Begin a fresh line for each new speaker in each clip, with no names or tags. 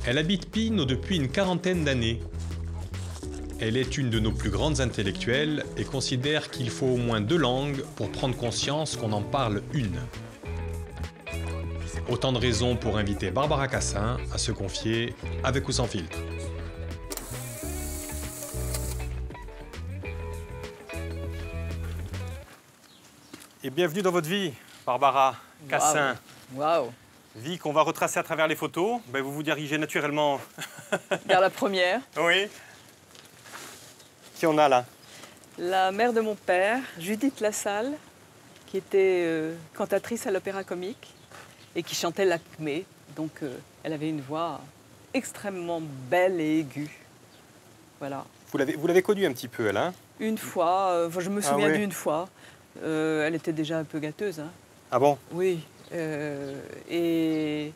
Elle habite Pino depuis une quarantaine d'années. Elle est une de nos plus grandes intellectuelles et considère qu'il faut au moins 2 langues pour prendre conscience qu'on en parle une. Autant de raisons pour inviter Barbara Cassin à se confier avec ou sans filtre.
Et bienvenue dans votre vie, Barbara Cassin.
Waouh!
Vie qu'on va retracer à travers les photos. Ben, vous vous dirigez naturellement...
Vers la première.
Oui. Qui on a là?
La mère de mon père, Judith Lassalle, qui était cantatrice à l'Opéra Comique et qui chantait l'Acmé. Donc elle avait une voix extrêmement belle et aiguë. Voilà.
Vous l'avez connue un petit peu, elle, hein?
Une fois, je me souviens
oui.
d'une fois. Elle était déjà un peu gâteuse. Hein.
Ah bon?
Oui. Je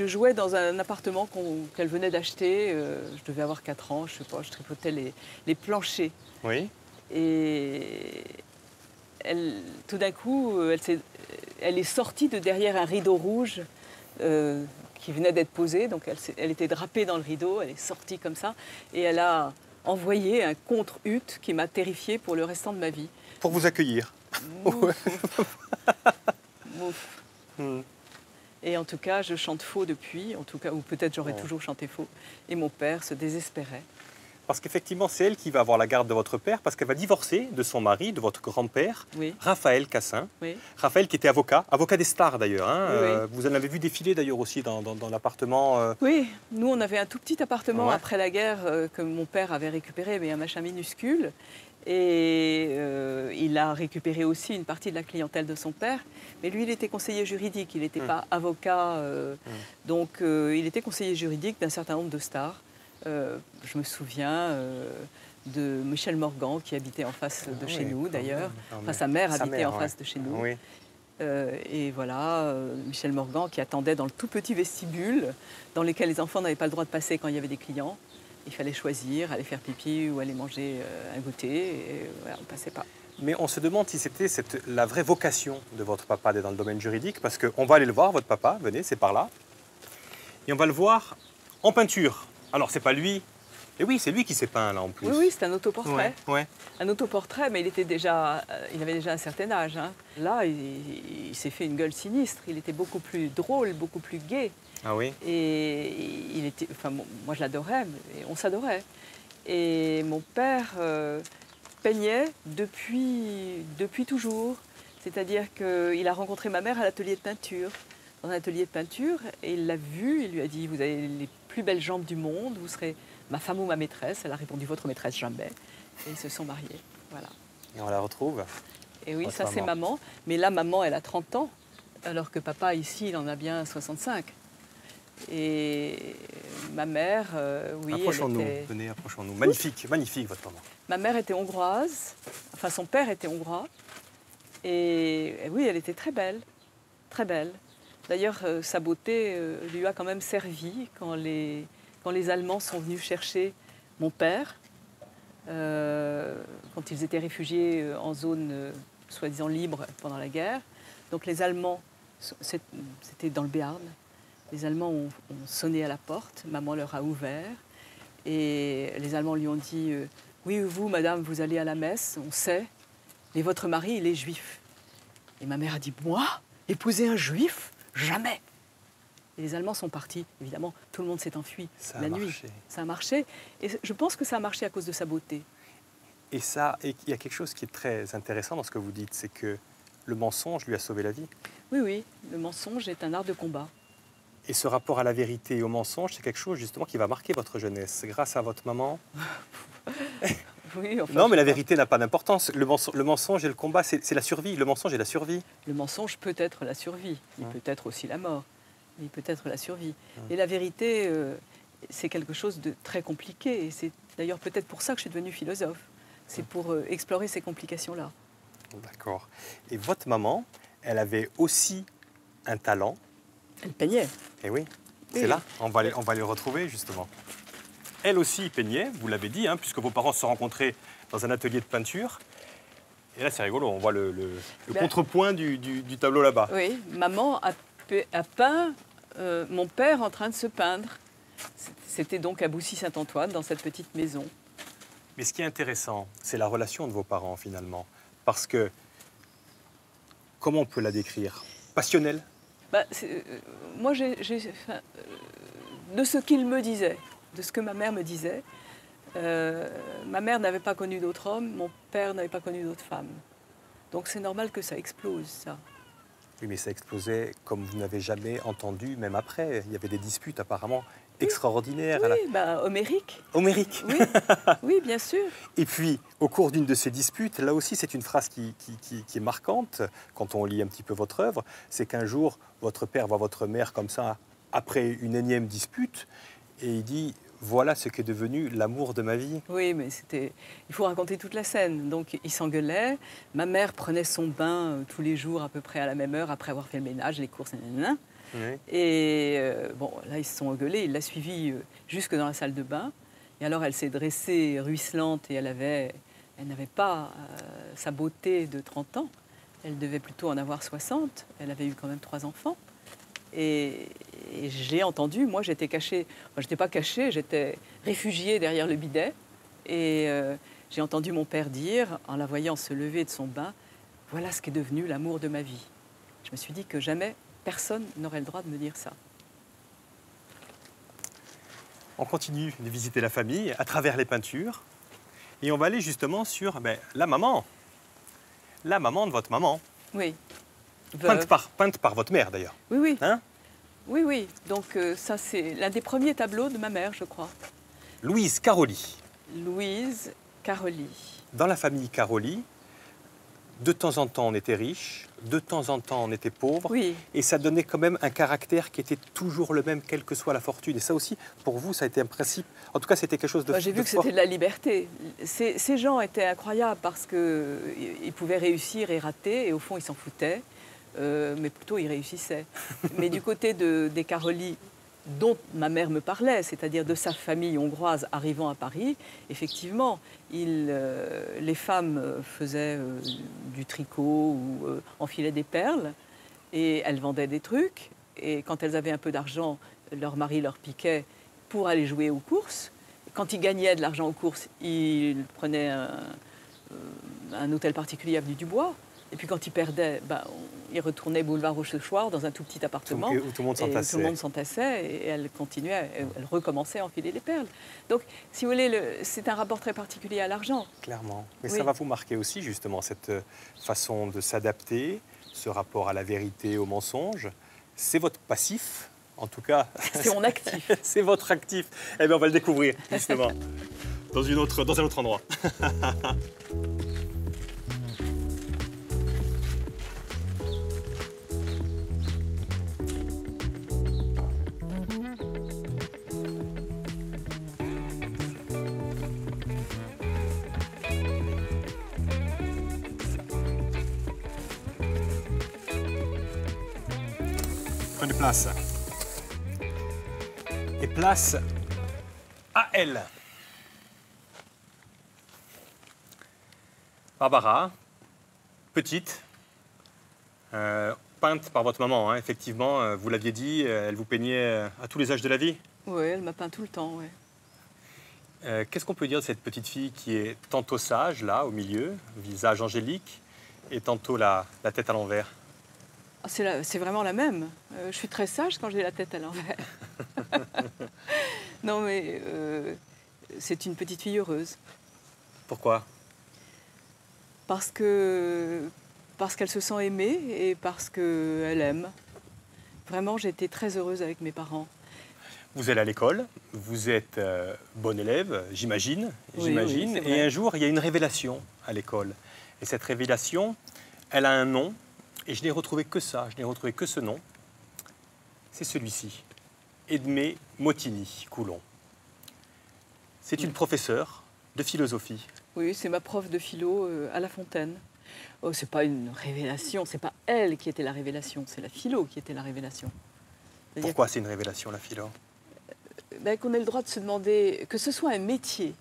jouais dans un appartement qu'elle venait d'acheter. Je devais avoir 4 ans, je sais pas, je tripotais les planchers.
Oui.
Et tout d'un coup, elle est sortie de derrière un rideau rouge qui venait d'être posé. Donc elle était drapée dans le rideau, elle est sortie comme ça. Et elle a envoyé un contre-hut qui m'a terrifiée pour le restant de ma vie.
Pour vous accueillir.
Mouf. Mouf. Et en tout cas, je chante faux depuis, en tout cas, ou peut-être j'aurais toujours chanté faux. Et mon père se désespérait.
Parce qu'effectivement, c'est elle qui va avoir la garde de votre père, parce qu'elle va divorcer de son mari, de votre grand-père,
Oui.
Raphaël Cassin.
Oui.
Raphaël qui était avocat des stars d'ailleurs. Hein.
Oui.
Vous en avez vu défiler d'ailleurs aussi dans l'appartement.
Oui, nous on avait un tout petit appartement
Ouais.
après la guerre que mon père avait récupéré, mais un machin minuscule. Et il a récupéré aussi une partie de la clientèle de son père. Mais lui, il était conseiller juridique, il n'était pas avocat. Donc il était conseiller juridique d'un certain nombre de stars. Je me souviens de Michel Morgan qui habitait en face de chez nous d'ailleurs. Enfin, sa mère habitait en face de chez nous.
Oui.
Et voilà, Michel Morgan qui attendait dans le tout petit vestibule dans lequel les enfants n'avaient pas le droit de passer quand il y avait des clients. Il fallait choisir, aller faire pipi ou aller manger un goûter. Et voilà, on ne passait pas.
Mais on se demande si c'était la vraie vocation de votre papa d'être dans le domaine juridique, parce qu'on va aller le voir, votre papa, venez, c'est par là. Et on va le voir en peinture. Alors, c'est pas lui. Et oui, c'est lui qui s'est peint, là, en plus.
Oui, oui, c'est un autoportrait.
Ouais.
Un autoportrait, mais il avait déjà un certain âge. Hein. Là, il s'est fait une gueule sinistre. Il était beaucoup plus drôle, beaucoup plus gai.
Ah oui.
Et il était, enfin, moi, je l'adorais, et on s'adorait. Et mon père peignait depuis toujours. C'est-à-dire qu'il a rencontré ma mère à l'atelier de peinture. Dans un atelier de peinture, et il l'a vue, il lui a dit « Vous avez les plus belles jambes du monde, vous serez ma femme ou ma maîtresse ». Elle a répondu « Votre maîtresse, jamais ». Et ils se sont mariés, voilà.
Et on la retrouve.
Et oui,
Votre
ça c'est maman. Mais là, maman, elle a 30 ans, alors que papa, ici, il en a bien 65. Et ma mère, oui,
Approchons-nous,
elle était...
venez, approchons-nous. Magnifique, magnifique, votre maman.
Ma mère était hongroise, enfin son père était hongrois. Et oui, elle était très belle, très belle. D'ailleurs, sa beauté lui a quand même servi quand les Allemands sont venus chercher mon père, quand ils étaient réfugiés en zone soi-disant libre pendant la guerre. Donc les Allemands, c'était dans le Béarn, les Allemands ont sonné à la porte, maman leur a ouvert, et les Allemands lui ont dit « Oui, vous, madame, vous allez à la messe, on sait, mais votre mari, il est juif. » Et ma mère a dit « Moi, épouser un juif ? Jamais !» Et les Allemands sont partis. Évidemment, tout le monde s'est enfui la nuit. Ça a marché. Et je pense que ça a marché à cause de sa beauté.
Et il y a quelque chose qui est très intéressant dans ce que vous dites, c'est que le mensonge lui a sauvé la vie.
Oui, oui, le mensonge est un art de combat.
Et ce rapport à la vérité et au mensonge, c'est quelque chose justement qui va marquer votre jeunesse. Grâce à votre maman.
Oui, enfin,
non, mais la vérité n'a pas d'importance. Le mensonge et le combat, c'est la survie. Le mensonge est la survie.
Le mensonge peut être la survie. Il peut être aussi la mort. Mais il peut être la survie. Et la vérité, c'est quelque chose de très compliqué. Et c'est d'ailleurs peut-être pour ça que je suis devenue philosophe. C'est pour explorer ces complications-là.
D'accord. Et votre maman, elle avait aussi un talent.
Elle peignait.
Eh oui, c'est là. On va les retrouver, justement. Elle aussi peignait, vous l'avez dit, hein, puisque vos parents se sont rencontrés dans un atelier de peinture. Et là, c'est rigolo, on voit le contrepoint du tableau là-bas.
Oui, maman a peint mon père en train de se peindre. C'était donc à Boussy-Saint-Antoine, dans cette petite maison.
Mais ce qui est intéressant, c'est la relation de vos parents finalement. Parce que, comment on peut la décrire? Passionnelle?
Bah, moi, de ce qu'il me disait, de ce que ma mère me disait, ma mère n'avait pas connu d'autre homme, mon père n'avait pas connu d'autre femme. Donc c'est normal que ça explose, ça.
Oui, mais ça explosait comme vous n'avez jamais entendu, même après. Il y avait des disputes apparemment extraordinaires.
Oui, bah, homérique.
Homériques.
Oui, oui, bien sûr.
Et puis, au cours d'une de ces disputes, là aussi c'est une phrase qui est marquante quand on lit un petit peu votre œuvre, c'est qu'un jour, votre père voit votre mère comme ça, après une énième dispute, et il dit « Voilà ce qu'est devenu l'amour de ma vie ».
Oui, mais il faut raconter toute la scène. Donc, ils s'engueulaient. Ma mère prenait son bain tous les jours à peu près à la même heure, après avoir fait le ménage, les courses, nanana.
Oui.
Et bon, là, ils se sont engueulés. Il l'a suivie jusque dans la salle de bain. Et alors, elle s'est dressée ruisselante et elle n'avait pas sa beauté de 30 ans. Elle devait plutôt en avoir 60. Elle avait eu quand même 3 enfants. Et j'ai entendu, moi j'étais cachée, enfin, je n'étais pas cachée, j'étais réfugiée derrière le bidet. Et j'ai entendu mon père dire, en la voyant se lever de son bain, « Voilà ce qu'est devenu l'amour de ma vie ». Je me suis dit que jamais personne n'aurait le droit de me dire ça.
On continue de visiter la famille à travers les peintures. Et on va aller justement sur la maman. La maman de votre maman.
Oui.
Peinte par votre mère d'ailleurs.
Oui, oui.
Hein?
Oui, oui. Donc ça, c'est l'un des premiers tableaux de ma mère, je crois.
Louise Caroli.
Louise Caroli.
Dans la famille Caroli, de temps en temps on était riche, de temps en temps on était pauvre.
Oui.
Et ça donnait quand même un caractère qui était toujours le même, quelle que soit la fortune. Et ça aussi, pour vous, ça a été un principe. En tout cas, c'était quelque chose de fort.
J'ai vu que c'était de la liberté. Ces gens étaient incroyables parce qu'ils pouvaient réussir et rater, et au fond, ils s'en foutaient. Mais plutôt, ils réussissaient. Mais du côté des Caroli, dont ma mère me parlait, c'est-à-dire de sa famille hongroise arrivant à Paris, effectivement, les femmes faisaient du tricot ou enfilaient des perles, et elles vendaient des trucs. Et quand elles avaient un peu d'argent, leur mari leur piquait pour aller jouer aux courses. Quand ils gagnaient de l'argent aux courses, ils prenaient un hôtel particulier avenue du Bois. Et puis quand ils perdaient, ils retournaient boulevard Rochechouart dans un tout petit appartement.
Où tout le monde s'entassait.
Tout le monde s'entassait et elle continuait, elle recommençait à enfiler les perles. Donc, si vous voulez, c'est un rapport très particulier à l'argent.
Clairement. Mais
Oui.
ça va vous marquer aussi, justement, cette façon de s'adapter, ce rapport à la vérité, au mensonge. C'est votre passif, en tout cas.
C'est mon actif.
C'est votre actif. Eh bien, on va le découvrir, justement, dans un autre endroit. Prenez place. Et place à elle. Barbara, petite, peinte par votre maman, hein, effectivement, vous l'aviez dit, elle vous peignait à tous les âges de la vie.
Oui, elle m'a peint tout le temps, oui.
Qu'est-ce qu'on peut dire de cette petite fille qui est tantôt sage, là, au milieu, visage angélique, et tantôt la tête à l'envers?
C'est vraiment la même. Je suis très sage quand j'ai la tête à l'envers. Non, mais c'est une petite fille heureuse.
Pourquoi?
Parce qu'elle se sent aimée et parce qu'elle aime. Vraiment, j'ai été très heureuse avec mes parents.
Vous allez à l'école, vous êtes bonne élève, j'imagine.
Oui, oui, c'est vrai.
Et un jour, il y a une révélation à l'école. Et cette révélation, elle a un nom. Et je n'ai retrouvé que ça, je n'ai retrouvé que ce nom. C'est celui-ci, Edmé Motini-Coulon. C'est une professeure de philosophie.
Oui, c'est ma prof de philo à La Fontaine. Oh, c'est pas une révélation, c'est pas elle qui était la révélation, c'est la philo qui était la révélation.
Pourquoi c'est une révélation, la philo?
Qu'on ait le droit de se demander, que ce soit un métier,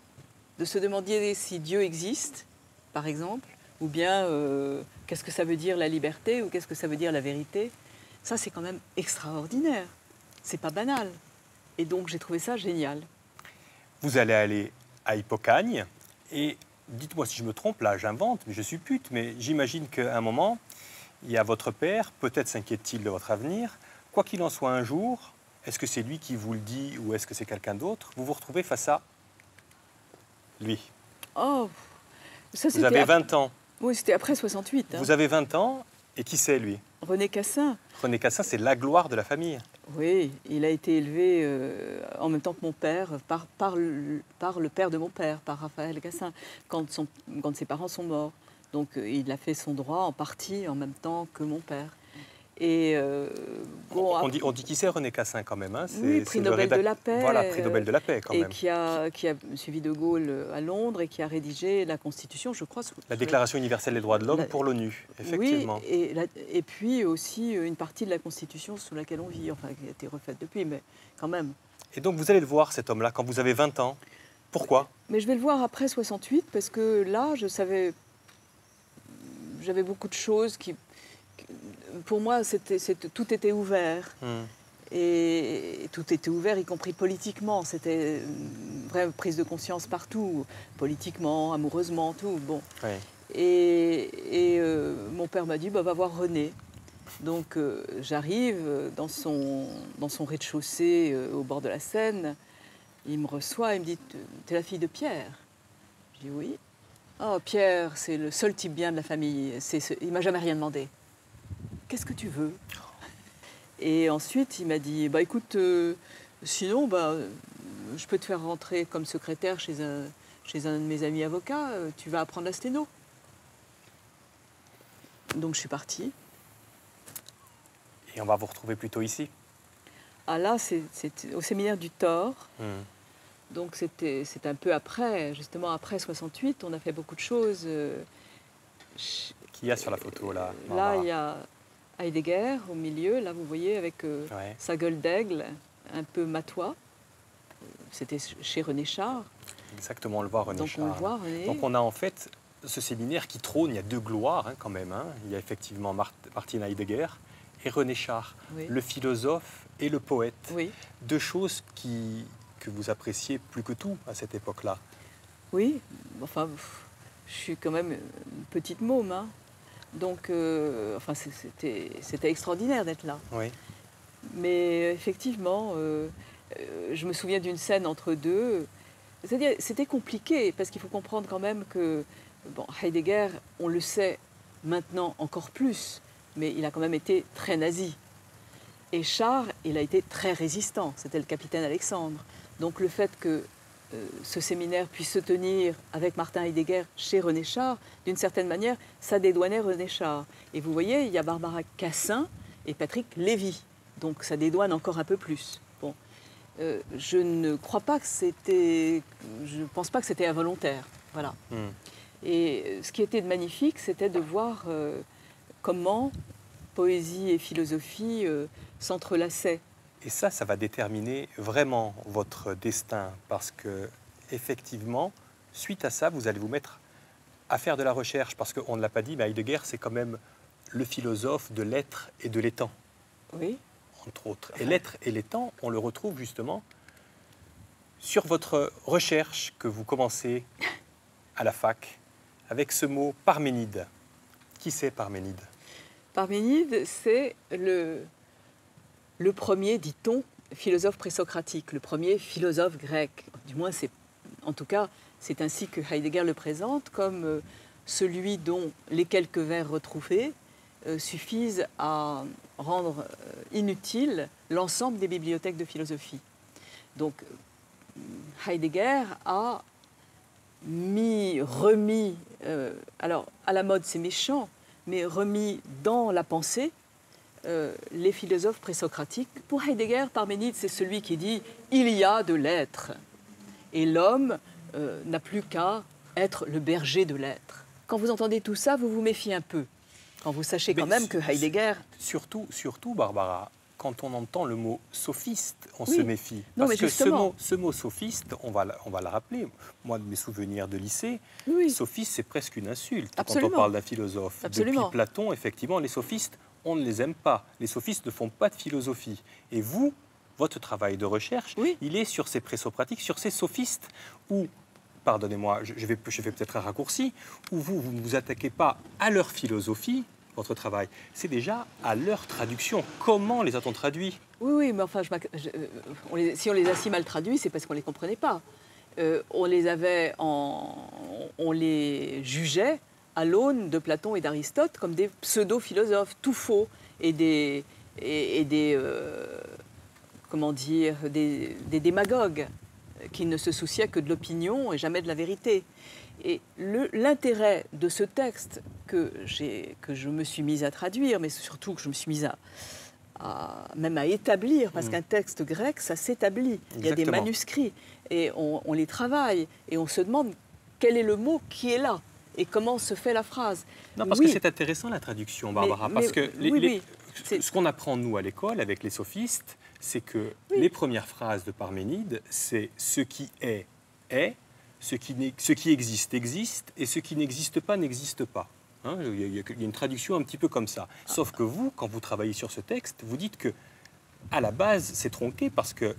de se demander si Dieu existe, par exemple, ou bien qu'est-ce que ça veut dire la liberté, ou qu'est-ce que ça veut dire la vérité. Ça, c'est quand même extraordinaire. c'est pas banal. Et donc j'ai trouvé ça génial.
Vous allez aller à Hippocagne et dites-moi si je me trompe, là j'invente, mais je suis pute, mais j'imagine qu'à un moment, il y a votre père, peut-être s'inquiète-t-il de votre avenir. Quoi qu'il en soit un jour, est-ce que c'est lui qui vous le dit ou est-ce que c'est quelqu'un d'autre? Vous vous retrouvez face à lui.
Oh, ça
Vous avez 20 ans.
Oui, c'était après 68. Hein.
Vous avez 20 ans et qui c'est lui?
René Cassin.
René Cassin, c'est la gloire de la famille.
Oui, il a été élevé en même temps que mon père, par le père de mon père, par Raphaël Cassin, quand ses parents sont morts. Donc il a fait son droit en partie en même temps que mon père. Et bon,
on dit qui c'est René Cassin quand même. Hein,
oui, prix Nobel de la paix.
Voilà, prix Nobel de la paix quand même.
Et qui a suivi De Gaulle à Londres et qui a rédigé la Constitution, je crois.
La Déclaration universelle des droits de l'homme pour l'ONU, effectivement.
Oui, et puis aussi une partie de la Constitution sous laquelle on vit, enfin qui a été refaite depuis, mais quand même.
Et donc vous allez le voir cet homme-là quand vous avez 20 ans. Pourquoi?
Mais je vais le voir après 68 parce que là, j'avais beaucoup de choses qui... Pour moi, tout était ouvert. Et tout était ouvert, y compris politiquement. C'était une vraie prise de conscience partout, politiquement, amoureusement, tout. Bon.
Oui.
Et mon père m'a dit, bah, va voir René. Donc j'arrive dans son rez-de-chaussée au bord de la Seine. Il me reçoit, il me dit, t'es la fille de Pierre? Je dis oui. Oh, Pierre, c'est le seul type bien de la famille. Il m'a jamais rien demandé. Qu'est-ce que tu veux? Et ensuite, il m'a dit, bah écoute, sinon, bah, je peux te faire rentrer comme secrétaire chez un de mes amis avocats, tu vas apprendre la sténo. Donc je suis partie.
Et on va vous retrouver plutôt ici?
Ah là, c'est au séminaire du Thor. Donc c'est un peu après, justement après 68, on a fait beaucoup de choses.
Qui y a sur la photo là?
Là, il y a Heidegger au milieu, là vous voyez, avec sa gueule d'aigle, un peu matois. C'était chez René Char.
Exactement, on le voit, René Char.
Donc on le voit, René.
Donc on a en fait ce séminaire qui trône, il y a deux gloires hein, quand même. Hein. Il y a effectivement Martin Heidegger et René Char,
oui.
Le philosophe et le poète.
Oui.
Deux choses que vous appréciez plus que tout à cette époque-là.
Oui, enfin, je suis quand même une petite môme, hein. Donc, enfin, c'était extraordinaire d'être là.
Oui.
Mais effectivement, je me souviens d'une scène entre deux. C'est-à-dire, c'était compliqué, parce qu'il faut comprendre quand même que bon, Heidegger, on le sait maintenant encore plus, mais il a quand même été très nazi. Et Char, il a été très résistant, c'était le capitaine Alexandre. Donc le fait que ce séminaire puisse se tenir avec Martin Heidegger chez René Char, d'une certaine manière, ça dédouanait René Char. Et vous voyez, il y a Barbara Cassin et Patrick Lévy. Donc ça dédouane encore un peu plus. Bon. Je ne crois pas que c'était... Je ne pense pas que c'était involontaire. Voilà. Et ce qui était magnifique, c'était de voir comment poésie et philosophie s'entrelaçaient.
Et ça va déterminer vraiment votre destin, parce que effectivement, suite à ça, vous allez vous mettre à faire de la recherche, parce qu'on ne l'a pas dit, mais Heidegger, c'est quand même le philosophe de l'être et de l'étant.
Oui.
Entre autres. Et l'être et l'étant, on le retrouve justement sur votre recherche que vous commencez à la fac, avec ce mot Parménide. Qui c'est Parménide? Parménide,
c'est le premier, dit-on, philosophe présocratique, le premier philosophe grec. Du moins, en tout cas, c'est ainsi que Heidegger le présente, comme celui dont les quelques vers retrouvés suffisent à rendre inutile l'ensemble des bibliothèques de philosophie. Donc, Heidegger a remis, alors à la mode c'est méchant, mais remis dans la pensée les philosophes présocratiques. Pour Heidegger, Parménide, c'est celui qui dit « il y a de l'être » et l'homme n'a plus qu'à être le berger de l'être. Quand vous entendez tout ça, vous vous méfiez un peu. Quand vous sachez quand même que Heidegger...
Surtout, Barbara, quand on entend le mot sophiste, on
oui.
se méfie.
Non,
parce
mais
que
justement...
ce mot sophiste, on va le rappeler. Moi, de mes souvenirs de lycée,
oui.
sophiste, c'est presque une insulte.
Absolument.
Quand on parle d'un philosophe.
Absolument.
Depuis Platon, effectivement, les sophistes, on ne les aime pas. Les sophistes ne font pas de philosophie. Et vous, votre travail de recherche,
Oui.
il est sur ces présopratiques, sur ces sophistes, où, pardonnez-moi, je vais peut-être un raccourci, où vous ne vous attaquez pas à leur philosophie, votre travail, c'est déjà à leur traduction. Comment les a-t-on traduits?
Oui, oui, mais enfin, si on les a si mal traduits, c'est parce qu'on ne les comprenait pas. On les jugeait à l'aune de Platon et d'Aristote comme des pseudo-philosophes, tout faux, et des comment dire, des démagogues qui ne se souciaient que de l'opinion et jamais de la vérité. Et l'intérêt de ce texte que je me suis mise à traduire, mais surtout que je me suis mise même à établir, parce qu'un texte grec, ça s'établit. Il y a des manuscrits, et on les travaille, et on se demande quel est le mot qui est là, et comment se fait la phrase.
Non, parce que c'est intéressant la traduction, Barbara, parce que ce qu'on apprend, nous, à l'école, avec les sophistes, c'est que les premières phrases de Parménide, c'est « ce qui est, ce qui existe, existe, et ce qui n'existe pas, n'existe pas ». Hein, il y a une traduction un petit peu comme ça. Sauf que vous, quand vous travaillez sur ce texte, vous dites que, à la base, c'est tronqué parce que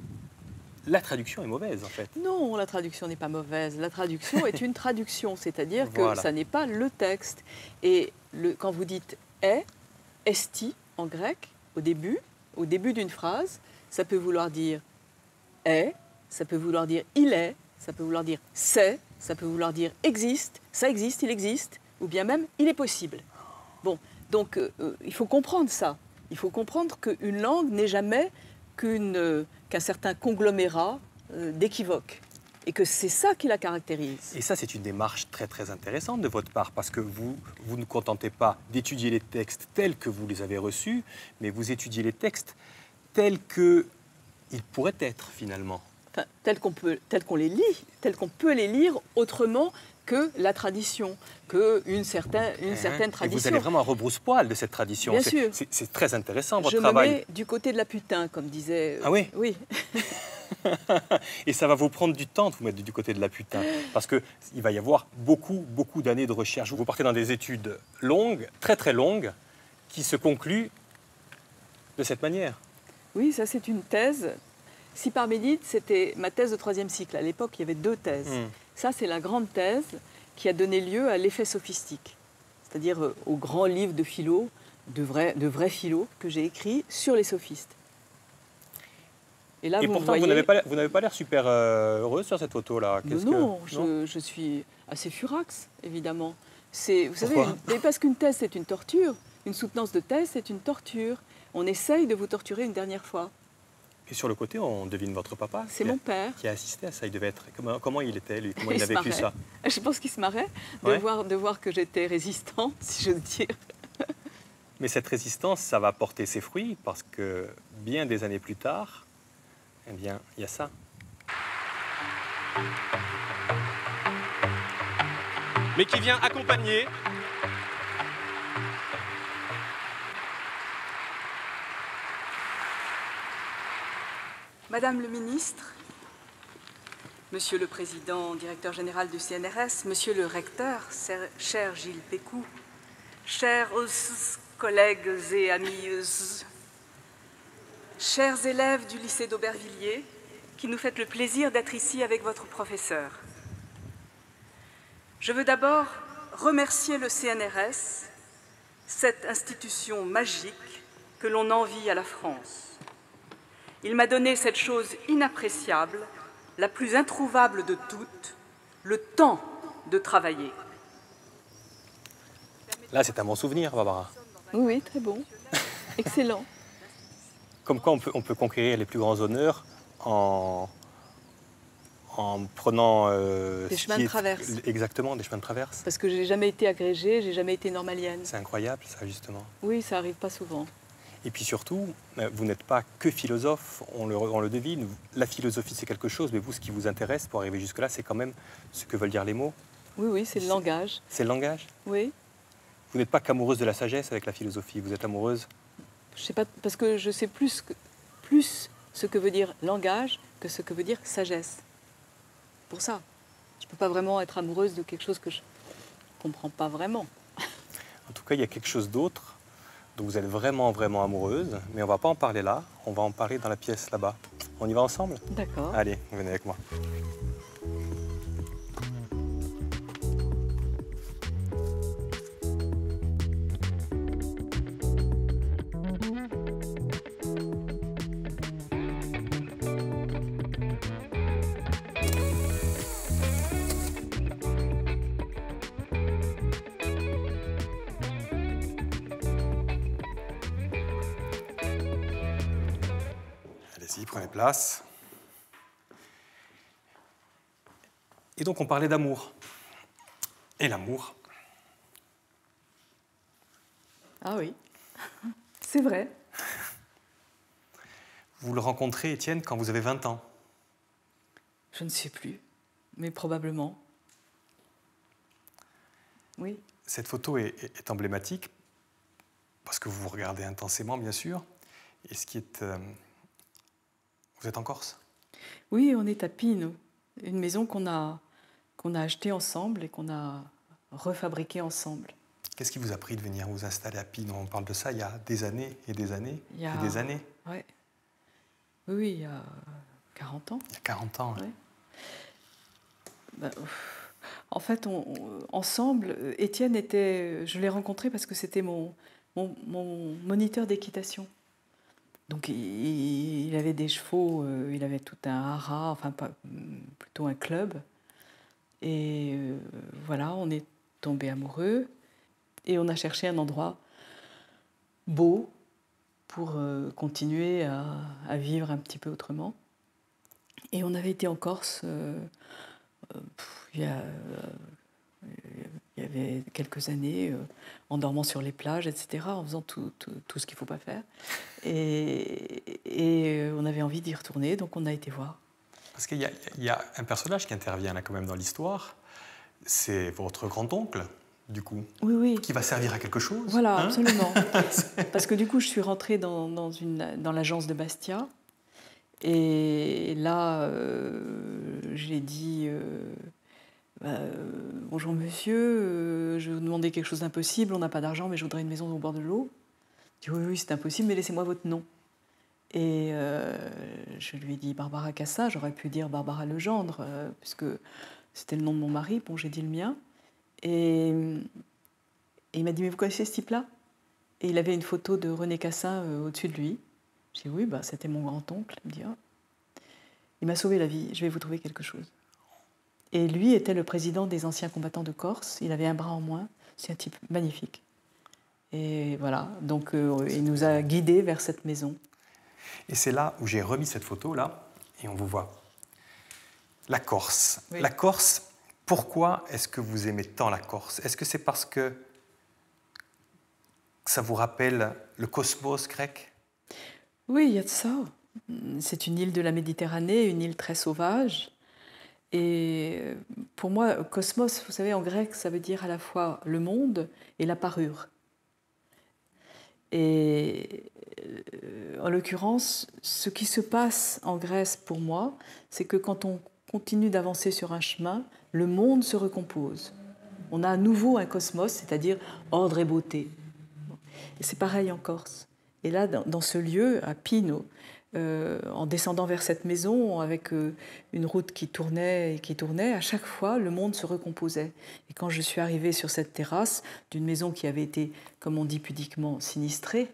la traduction est mauvaise, en fait.
Non, la traduction n'est pas mauvaise. La traduction est une traduction, c'est-à-dire que ça n'est pas le texte. Et quand vous dites « est », « esti » en grec, au début d'une phrase, ça peut vouloir dire « est », ça peut vouloir dire « il est », ça peut vouloir dire « c'est », ça peut vouloir dire « existe », ça existe, il existe, ou bien même « il est possible ». Bon, donc il faut comprendre ça. Il faut comprendre qu'une langue n'est jamais qu'un certain conglomérat d'équivoques. Et que c'est ça qui la caractérise.
Et ça, c'est une démarche très très intéressante de votre part, parce que vous ne contentez pas d'étudier les textes tels que vous les avez reçus, mais vous étudiez les textes tels qu'ils pourraient être, finalement.
Enfin, tels qu'on les lit, tels qu'on peut les lire autrement que la tradition, qu'une certaine tradition.
Et vous allez vraiment à rebrousse-poil de cette tradition.
Bien sûr.
C'est très intéressant, votre travail.
Je me mets du côté de la putain, comme disait...
Ah oui?
Oui.
Et ça va vous prendre du temps de vous mettre du côté de la putain, parce qu'il va y avoir beaucoup d'années de recherche. Vous partez dans des études longues, très très longues, qui se concluent de cette manière.
Oui, ça c'est une thèse. Si Parménide, c'était ma thèse de 3e cycle. À l'époque, il y avait 2 thèses. Ça, c'est la grande thèse qui a donné lieu à l'effet sophistique, c'est-à-dire au grand livre de philo, de vrai philo, que j'ai écrit sur les sophistes. Et
pourtant, vous n'avez pas l'air super heureuse sur cette photo-là.
Non, je suis assez furax, évidemment. Vous savez, parce qu'une thèse, c'est une torture. Une soutenance de thèse, c'est une torture. On essaye de vous torturer une dernière fois.
Et sur le côté, on devine votre papa.
C'est mon père.
Qui a assisté à ça. Il devait être... Comment il était, lui? Comment il a vécu ça?
Je pense qu'il se marrait de voir que j'étais résistant, si je veux dire.
Mais cette résistance, ça va porter ses fruits, parce que bien des années plus tard, eh bien, il y a ça.
Mais qui vient accompagner
Madame le ministre, Monsieur le Président, Directeur général du CNRS, Monsieur le Recteur, cher Gilles Pécou, chers collègues et amis, chers élèves du lycée d'Aubervilliers, qui nous faites le plaisir d'être ici avec votre professeur. Je veux d'abord remercier le CNRS, cette institution magique que l'on envie à la France. Il m'a donné cette chose inappréciable, la plus introuvable de toutes, le temps de travailler.
Là, c'est un bon souvenir, Barbara.
Oui, très bon. Excellent.
Comme quoi, on peut conquérir les plus grands honneurs en prenant...
des chemins de traverse.
Exactement, des chemins de traverse.
Parce que je n'ai jamais été agrégée, je n'ai jamais été normalienne.
C'est incroyable, ça, justement.
Oui, ça n'arrive pas souvent.
Et puis surtout, vous n'êtes pas que philosophe, on le devine. La philosophie, c'est quelque chose, mais vous, ce qui vous intéresse pour arriver jusque-là, c'est quand même ce que veulent dire les mots.
Oui, c'est le langage.
C'est le langage?
Oui.
Vous n'êtes pas qu'amoureuse de la sagesse avec la philosophie, vous êtes amoureuse?
Je sais pas, parce que je sais plus ce que veut dire langage que ce que veut dire sagesse. Pour ça, je ne peux pas vraiment être amoureuse de quelque chose que je ne comprends pas vraiment.
En tout cas, il y a quelque chose d'autre dont vous êtes vraiment amoureuse, mais on ne va pas en parler là, on va en parler dans la pièce là-bas. On y va ensemble?
D'accord.
Allez, venez avec moi. Allez-y, prenez place. Et donc on parlait d'amour. Et l'amour,
Ah oui, c'est vrai.
vous le rencontrez, Étienne, quand vous avez 20 ans.
Je ne sais plus, mais probablement. Oui.
Cette photo est emblématique parce que vous vous regardez intensément, bien sûr. Et ce qui est... vous êtes en Corse?
Oui, on est à Pino, une maison qu'on a achetée ensemble et qu'on a refabriquée ensemble.
Qu'est-ce qui vous a pris de venir vous installer à Pino? On parle de ça il y a des années et des années
Il y a-
et des années.
Ouais. Oui, il y a 40 ans.
Il y a 40 ans.
Ouais. Ben, en fait, ensemble, Étienne était... Je l'ai rencontré parce que c'était mon moniteur d'équitation. Donc il avait des chevaux, il avait tout un haras, enfin plutôt un club. Et voilà, on est tombés amoureux et on a cherché un endroit beau pour continuer à vivre un petit peu autrement. Et on avait été en Corse il y avait quelques années, en dormant sur les plages, etc., en faisant tout ce qu'il ne faut pas faire. Et on avait envie d'y retourner, donc on a été voir.
Parce qu'il y a un personnage qui intervient là quand même dans l'histoire. C'est votre grand-oncle, du coup,
Oui, oui.
qui va servir à quelque chose.
Voilà,
hein?
absolument. Parce que du coup, je suis rentrée dans l'agence de Bastia. Et là, j'ai dit bonjour monsieur, je vais vous demander quelque chose d'impossible, on n'a pas d'argent, mais je voudrais une maison au bord de l'eau. Il dit oui, c'est impossible, mais laissez-moi votre nom. Et je lui ai dit Barbara Cassin, j'aurais pu dire Barbara Legendre, puisque c'était le nom de mon mari, bon, j'ai dit le mien. Et il m'a dit mais vous connaissez ce type-là? Et il avait une photo de René Cassin au-dessus de lui. J'ai dit oui, bah, c'était mon grand-oncle. Il me dit, ah. Il m'a sauvé la vie, je vais vous trouver quelque chose. Et lui était le président des anciens combattants de Corse, il avait un bras en moins, c'est un type magnifique. Et voilà, donc il nous a guidés vers cette maison.
Et c'est là où j'ai remis cette photo-là, et on vous voit. La Corse.
Oui.
La Corse, pourquoi est-ce que vous aimez tant la Corse? Est-ce que c'est parce que ça vous rappelle le cosmos grec?
Oui, il y a de ça. C'est une île de la Méditerranée, une île très sauvage. Et pour moi, cosmos, vous savez, en grec, ça veut dire à la fois le monde et la parure. Et en l'occurrence, ce qui se passe en Grèce pour moi, c'est que quand on continue d'avancer sur un chemin, le monde se recompose. On a à nouveau un cosmos, c'est-à-dire ordre et beauté. Et c'est pareil en Corse. Et là, dans ce lieu, à Pino, en descendant vers cette maison, avec une route qui tournait et qui tournait, à chaque fois, le monde se recomposait. Et quand je suis arrivée sur cette terrasse d'une maison qui avait été, comme on dit pudiquement, sinistrée,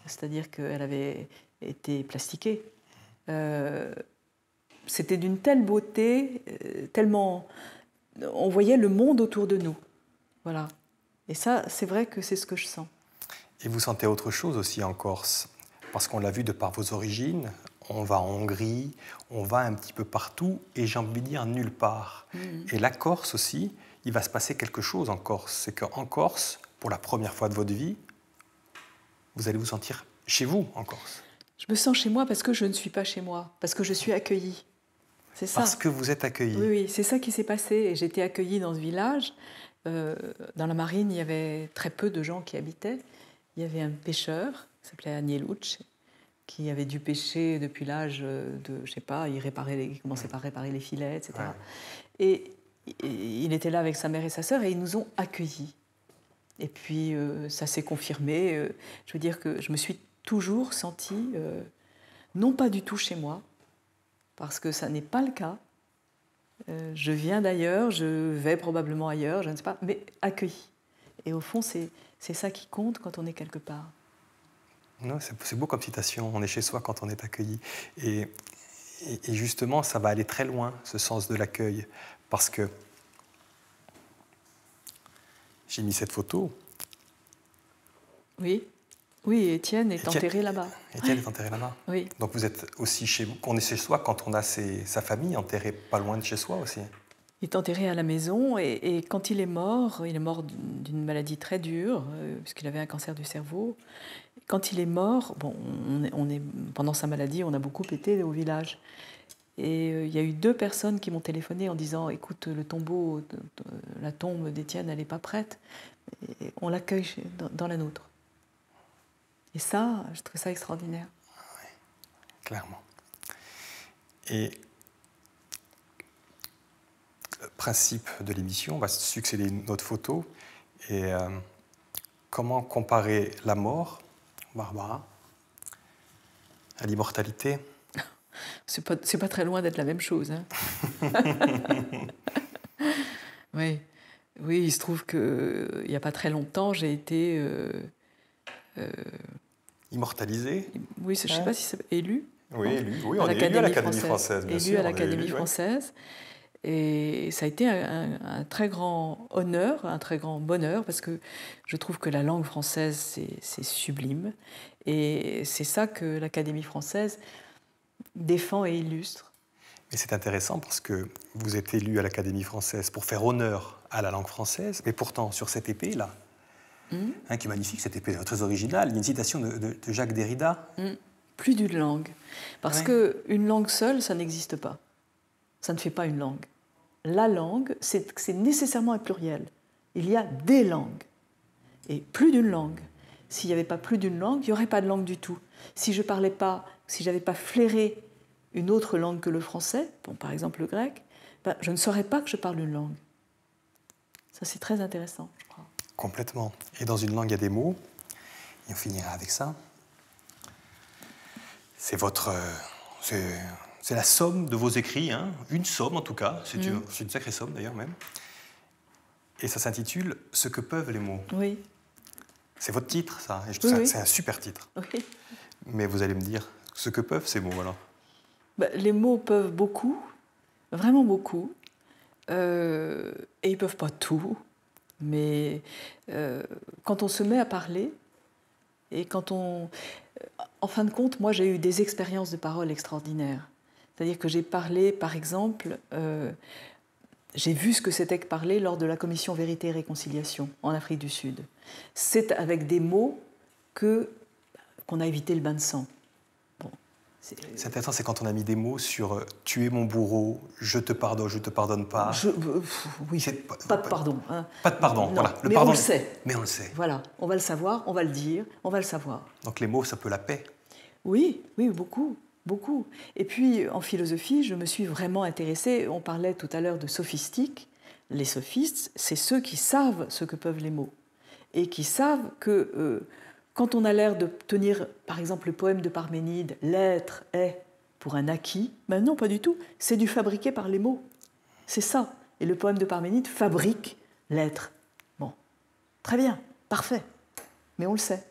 c'est-à-dire qu'elle avait été plastiquée, c'était d'une telle beauté, tellement... On voyait le monde autour de nous. Voilà. Et ça, c'est vrai que c'est ce que je sens.
Et vous sentez autre chose aussi en Corse? Parce qu'on l'a vu de par vos origines, on va en Hongrie, on va un petit peu partout, et j'ai envie de dire nulle part. Et la Corse aussi, il va se passer quelque chose en Corse. C'est qu'en Corse, pour la première fois de votre vie, vous allez vous sentir chez vous en Corse.
Je me sens chez moi parce que je ne suis pas chez moi, parce que je suis accueillie. C'est ça.
Parce que vous êtes accueillis.
Oui, oui, c'est ça qui s'est passé. Et j'étais accueillie dans ce village. Dans la marine, il y avait très peu de gens qui habitaient. Il y avait un pêcheur qui s'appelait Agnelucci, qui avait dû pêcher depuis l'âge de, je sais pas, il commençait par réparer les filets, etc. Ouais. Et il était là avec sa mère et sa sœur et ils nous ont accueillis. Et puis ça s'est confirmé. Je veux dire que je me suis toujours sentie, non pas du tout chez moi, parce que ça n'est pas le cas. Je viens d'ailleurs, je vais probablement ailleurs, je ne sais pas, mais accueilli. Et au fond, c'est ça qui compte quand on est quelque part.
Non, c'est beau comme citation, on est chez soi quand on est accueilli. Et justement, ça va aller très loin, ce sens de l'accueil, parce que j'ai mis cette photo.
Oui, Étienne est enterré là-bas.
Étienne est enterré là-bas.
Oui.
Donc vous êtes aussi on est chez soi quand on a sa famille enterrée pas loin de chez soi aussi.
Il est enterré à la maison et quand il est mort d'une maladie très dure, puisqu'il avait un cancer du cerveau. Quand il est mort, bon, pendant sa maladie, on a beaucoup été au village. Et il y a eu 2 personnes qui m'ont téléphoné en disant « Écoute, le tombeau, la tombe d'Étienne, elle n'est pas prête. Et on l'accueille dans la nôtre. » Et ça, je trouve ça extraordinaire.
Oui, clairement. Et le principe de l'émission va succéder une autre photo. Et comment comparer la mort, Barbara, à l'immortalité?
C'est pas très loin d'être la même chose. Hein. Oui, il se trouve qu'il n'y a pas très longtemps, j'ai été...
Immortalisé?
Oui, je ne sais pas si c'est élu.
Oui, élu. Oui, on est élu à l'Académie française, bien sûr.
Élu à l'Académie française. Et ça a été un très grand honneur, un très grand bonheur, parce que je trouve que la langue française, c'est sublime. Et c'est ça que l'Académie française défend et illustre.
Mais c'est intéressant parce que vous êtes élu à l'Académie française pour faire honneur à la langue française, mais pourtant, sur cette épée-là, qui est magnifique, cette épée très originale, il y a une citation de Jacques Derrida.
Plus d'une langue. Parce qu'une langue seule, ça n'existe pas. Ça ne fait pas une langue. La langue, c'est nécessairement un pluriel. Il y a des langues. Et plus d'une langue. S'il n'y avait pas plus d'une langue, il n'y aurait pas de langue du tout. Si je parlais pas, si j'avais pas flairé une autre langue que le français, bon, par exemple le grec, ben, je ne saurais pas que je parle une langue. Ça, c'est très intéressant, je crois.
Complètement. Et dans une langue, il y a des mots. Et on finira avec ça. C'est la somme de vos écrits, hein. Une somme en tout cas, c'est une sacrée somme d'ailleurs même. Et ça s'intitule « Ce que peuvent les mots ».
Oui.
C'est votre titre, ça. Et je trouve c'est un super titre.
Oui.
Mais vous allez me dire, ce que peuvent ces mots alors?
Les mots peuvent beaucoup, vraiment beaucoup. Et ils ne peuvent pas tout. Mais quand on se met à parler, et quand on... En fin de compte, moi, j'ai eu des expériences de parole extraordinaires. C'est-à-dire que j'ai parlé, par exemple, j'ai vu ce que c'était que parler lors de la commission Vérité et Réconciliation en Afrique du Sud. C'est avec des mots qu'on a évité le bain de sang. Bon,
c'est intéressant, c'est quand on a mis des mots sur « tu es mon bourreau, je te pardonne pas ».
Oui, pas de pardon. Hein.
Pas de pardon, non, voilà.
Mais
pardon,
on le sait.
Mais on le sait.
Voilà, on va le savoir, on va le dire, on va le savoir.
Donc les mots, ça peut la paix.
Oui, beaucoup. Beaucoup. Et puis, en philosophie, je me suis vraiment intéressée. On parlait tout à l'heure de sophistique. Les sophistes, c'est ceux qui savent ce que peuvent les mots. Et qui savent que quand on a l'air de tenir, par exemple, le poème de Parménide, « L'être est pour un acquis », ben non, pas du tout. C'est du fabriqué par les mots. C'est ça. Et le poème de Parménide fabrique l'être. Bon, très bien, parfait. Mais on le sait.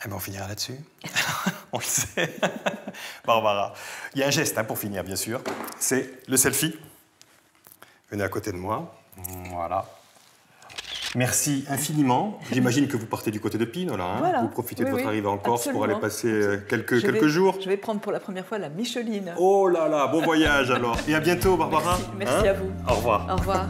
Eh bien, on finira là-dessus. On le sait. Barbara, il y a un geste pour finir, bien sûr. C'est le selfie. Venez à côté de moi. Voilà. Merci infiniment. J'imagine que vous partez du côté de Pino, là. Hein.
Voilà.
Vous profitez de votre arrivée en Corse pour aller passer quelques jours.
Je vais prendre pour la première fois la Micheline.
Oh là là, bon voyage alors. Et à bientôt, Barbara.
Merci à vous.
Au revoir.
Au revoir.